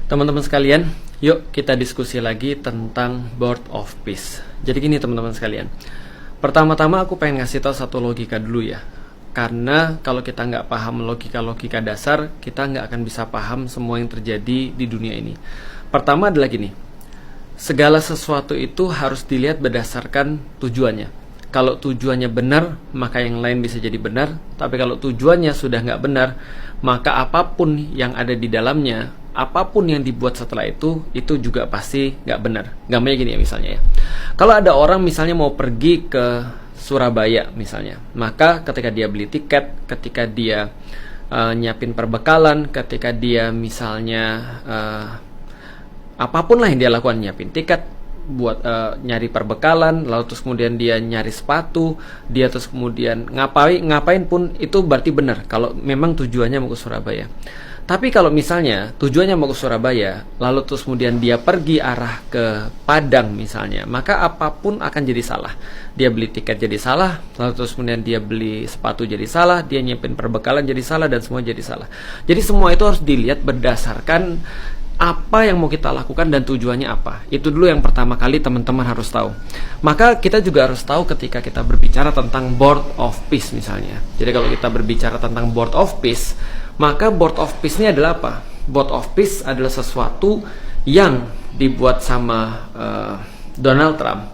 Teman-teman sekalian, yuk kita diskusi lagi tentang Board of Peace. Jadi gini teman-teman sekalian, pertama-tama aku pengen ngasih tahu satu logika dulu ya. Karena kalau kita nggak paham logika-logika dasar, kita nggak akan bisa paham semua yang terjadi di dunia ini. Pertama adalah gini, segala sesuatu itu harus dilihat berdasarkan tujuannya. Kalau tujuannya benar, maka yang lain bisa jadi benar. Tapi kalau tujuannya sudah nggak benar, maka apapun yang ada di dalamnya, apapun yang dibuat setelah itu juga pasti nggak benar. Gampangnya gini ya misalnya ya. Kalau ada orang misalnya mau pergi ke Surabaya misalnya, maka ketika dia beli tiket, ketika dia nyiapin perbekalan, ketika dia misalnya apapun lah yang dia lakukan, nyiapin tiket, buat nyari perbekalan, lalu terus kemudian dia nyari sepatu, dia terus kemudian ngapain pun itu berarti benar kalau memang tujuannya mau ke Surabaya. Tapi kalau misalnya tujuannya mau ke Surabaya, lalu terus kemudian dia pergi arah ke Padang misalnya, maka apapun akan jadi salah. Dia beli tiket jadi salah, lalu terus kemudian dia beli sepatu jadi salah, dia nyiapin perbekalan jadi salah, dan semua jadi salah. Jadi semua itu harus dilihat berdasarkan apa yang mau kita lakukan dan tujuannya apa. Itu dulu yang pertama kali teman-teman harus tahu. Maka kita juga harus tahu ketika kita berbicara tentang Board of Peace misalnya. Jadi kalau kita berbicara tentang Board of Peace, maka Board of Peace ini adalah apa? Board of Peace adalah sesuatu yang dibuat sama Donald Trump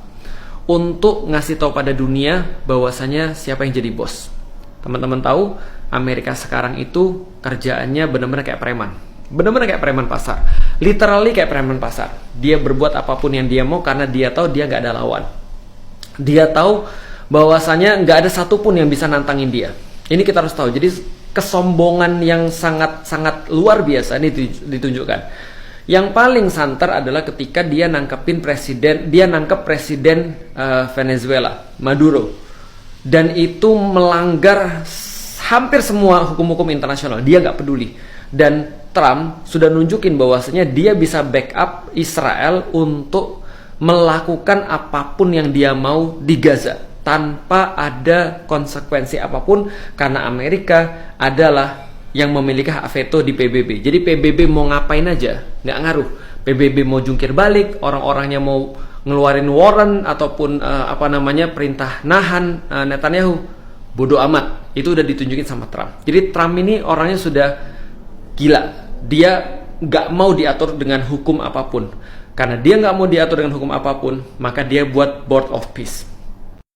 untuk ngasih tahu pada dunia bahwasanya siapa yang jadi bos. Teman-teman tahu Amerika sekarang itu kerjaannya benar-benar kayak preman. Benar-benar kayak preman pasar. Literally kayak preman pasar. Dia berbuat apapun yang dia mau karena dia tahu dia nggak ada lawan. Dia tahu bahwasanya nggak ada satupun yang bisa nantangin dia. Ini kita harus tahu. Jadi kesombongan yang sangat luar biasa ini ditunjukkan. Yang paling santer adalah ketika dia nangkep presiden Venezuela, Maduro. Dan itu melanggar hampir semua hukum-hukum internasional. Dia nggak peduli. Dan Trump sudah nunjukin bahwasanya dia bisa backup Israel untuk melakukan apapun yang dia mau di Gaza tanpa ada konsekuensi apapun, karena Amerika adalah yang memiliki hak veto di PBB. Jadi PBB mau ngapain aja nggak ngaruh. PBB mau jungkir balik, orang-orangnya mau ngeluarin warrant ataupun perintah nahan Netanyahu, bodoh amat. Itu udah ditunjukin sama Trump. Jadi Trump ini orangnya sudah gila. Dia nggak mau diatur dengan hukum apapun. Karena dia nggak mau diatur dengan hukum apapun, maka dia buat Board of Peace.